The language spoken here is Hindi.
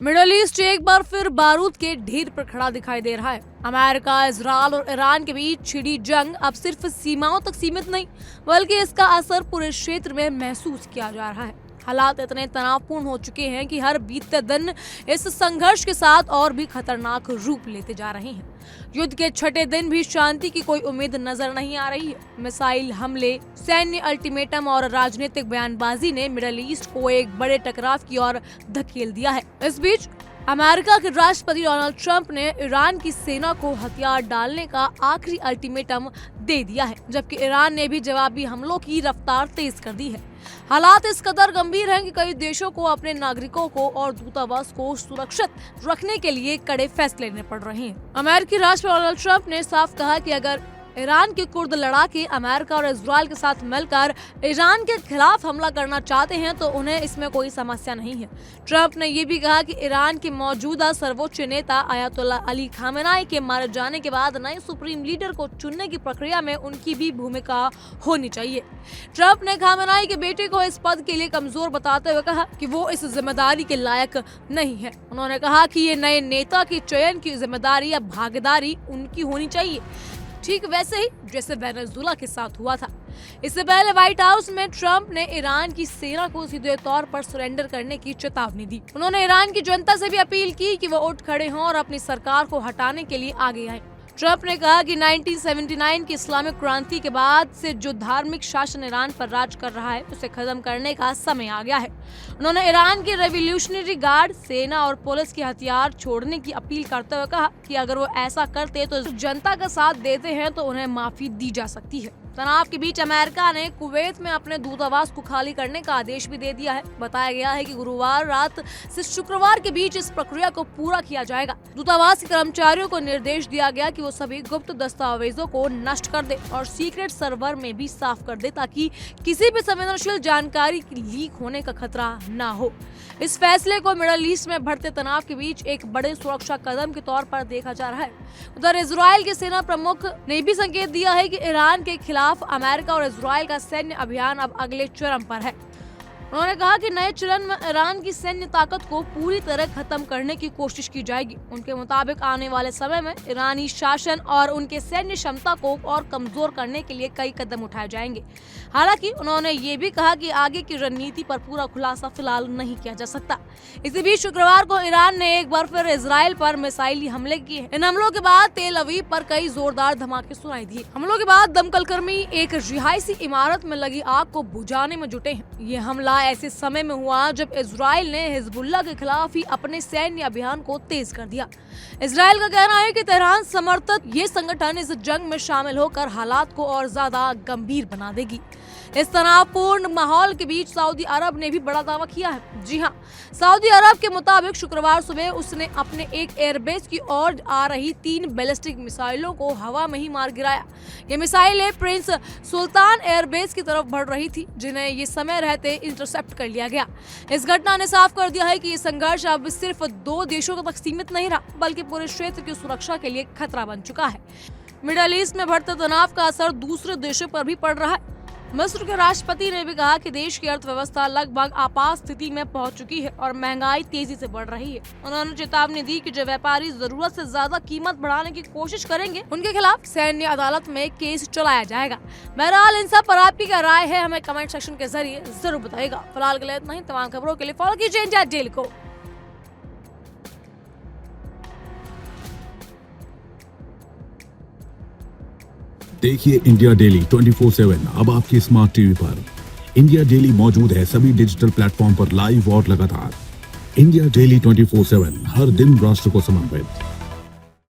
मिडल ईस्ट एक बार फिर बारूद के ढेर पर खड़ा दिखाई दे रहा है। अमेरिका, इजरायल और ईरान के बीच छिड़ी जंग अब सिर्फ सीमाओं तक सीमित नहीं, बल्कि इसका असर पूरे क्षेत्र में महसूस किया जा रहा है। हालात इतने तनावपूर्ण हो चुके हैं कि हर बीतते दिन इस संघर्ष के साथ और भी खतरनाक रूप लेते जा रहे हैं। युद्ध के छठे दिन भी शांति की कोई उम्मीद नजर नहीं आ रही है। मिसाइल हमले, सैन्य अल्टीमेटम और राजनीतिक बयानबाजी ने मिडल ईस्ट को एक बड़े टकराव की ओर धकेल दिया है। इस बीच अमेरिका के राष्ट्रपति डोनाल्ड ट्रंप ने ईरान की सेना को हथियार डालने का आखिरी अल्टीमेटम दे दिया है, जबकि ईरान ने भी जवाबी हमलों की रफ्तार तेज कर दी है। हालात इस कदर गंभीर हैं कि कई देशों को अपने नागरिकों को और दूतावास को सुरक्षित रखने के लिए कड़े फैसले लेने पड़ रहे हैं। अमेरिकी राष्ट्रपति डोनाल्ड ट्रंप ने साफ कहा कि अगर ईरान के कुर्द लड़ाके अमेरिका और इजरायल के साथ मिलकर ईरान के खिलाफ हमला करना चाहते हैं तो उन्हें इसमें कोई समस्या नहीं है। ट्रंप ने ये भी कहा कि ईरान के मौजूदा सर्वोच्च नेता अयातुल्ला अली खामेनाई के मारे जाने के बाद नए सुप्रीम लीडर को चुनने की प्रक्रिया में उनकी भी भूमिका होनी चाहिए। ट्रंप ने खामेनाई के बेटे को इस पद के लिए कमजोर बताते हुए कहा कि वो इस जिम्मेदारी के लायक नहीं है। उन्होंने कहा कि ये नए नेता के चयन की जिम्मेदारी या भागीदारी उनकी होनी चाहिए, ठीक वैसे ही जैसे वेनेजुएला के साथ हुआ था। इससे पहले व्हाइट हाउस में ट्रंप ने ईरान की सेना को सीधे तौर पर सरेंडर करने की चेतावनी दी। उन्होंने ईरान की जनता से भी अपील की कि वो उठ खड़े हों और अपनी सरकार को हटाने के लिए आगे आएं। ट्रंप ने कहा कि 1979 की इस्लामिक क्रांति के बाद से जो धार्मिक शासन ईरान पर राज कर रहा है उसे खत्म करने का समय आ गया है। उन्होंने ईरान की रेवोल्यूशनरी गार्ड, सेना और पुलिस के हथियार छोड़ने की अपील करते हुए कहा कि अगर वो ऐसा करते तो जनता का साथ देते हैं तो उन्हें माफी दी जा सकती है। तनाव के बीच अमेरिका ने कुवैत में अपने दूतावास को खाली करने का आदेश भी दे दिया है। बताया गया है कि गुरुवार रात से शुक्रवार के बीच इस प्रक्रिया को पूरा किया जाएगा। दूतावास के कर्मचारियों को निर्देश दिया गया कि वो सभी गुप्त दस्तावेजों को नष्ट कर दे और सीक्रेट सर्वर में भी साफ कर दे ताकि किसी भी संवेदनशील जानकारी लीक होने का खतरा न हो। इस फैसले को मिडल ईस्ट में बढ़ते तनाव के बीच एक बड़े सुरक्षा कदम के तौर पर देखा जा रहा है। उधर इजरायल के सेना प्रमुख ने भी संकेत दिया है कि ईरान के खिलाफ अमेरिका और इजरायल का सैन्य अभियान अब अगले चरण पर है। उन्होंने कहा कि नए चरण में ईरान की सैन्य ताकत को पूरी तरह खत्म करने की कोशिश की जाएगी। उनके मुताबिक आने वाले समय में ईरानी शासन और उनके सैन्य क्षमता को और कमजोर करने के लिए कई कदम उठाए जाएंगे। हालांकि उन्होंने ये भी कहा कि आगे की रणनीति पर पूरा खुलासा फिलहाल नहीं किया जा सकता। इसी बीच शुक्रवार को ईरान ने एक बार फिर इजरायल पर मिसाइली हमले किए। इन हमलों के बाद तेल अवीव पर कई जोरदार धमाके सुनाई दिए। हमलों के बाद दमकल कर्मी एक रिहायशी इमारत में लगी आग को बुझाने में जुटे हैं। ये हमला ऐसे समय में हुआ जब इजरायल ने हिजबुल्लाह के खिलाफ ही अपने सैन्य अभियान को तेज कर दिया। इजरायल का कहना है कि तेहरान समर्थित ये संगठन इस जंग में शामिल होकर हालात को और ज्यादा गंभीर बना देगी। इस तनावपूर्ण माहौल के बीच सऊदी अरब ने भी बड़ा दावा किया है। जी हाँ, सऊदी अरब के मुताबिक शुक्रवार सुबह उसने अपने एक एयरबेस की ओर आ रही 3 बैलिस्टिक मिसाइलों को हवा में ही मार गिराया। ये मिसाइलें प्रिंस सुल्तान एयरबेस की तरफ बढ़ रही थी, जिन्हें ये समय रहते इंटरसेप्ट कर लिया गया। इस घटना ने साफ कर दिया है कि ये संघर्ष अब सिर्फ 2 देशों तक सीमित नहीं रहा, बल्कि पूरे क्षेत्र की सुरक्षा के लिए खतरा बन चुका है। मिडल ईस्ट में बढ़ते तनाव का असर दूसरे देशों पर भी पड़ रहा है। मिस्र के राष्ट्रपति ने भी कहा कि देश की अर्थव्यवस्था लगभग आपात स्थिति में पहुंच चुकी है और महंगाई तेजी से बढ़ रही है। उन्होंने चेतावनी दी कि जो व्यापारी जरूरत से ज्यादा कीमत बढ़ाने की कोशिश करेंगे उनके खिलाफ सैन्य अदालत में केस चलाया जाएगा। बहरहाल इन सब पर आपकी क्या राय है, हमें कमेंट सेक्शन के जरिए जरूर बताइएगा। फिलहाल के लिए इतना ही। तमाम खबरों के लिए फॉलो कीजिए इंडिया डेली को। देखिए इंडिया डेली 24/7 अब आपकी स्मार्ट टीवी पर। इंडिया डेली मौजूद है सभी डिजिटल प्लेटफॉर्म पर लाइव और लगातार। इंडिया डेली 24/7 हर दिन राष्ट्र को समर्पित।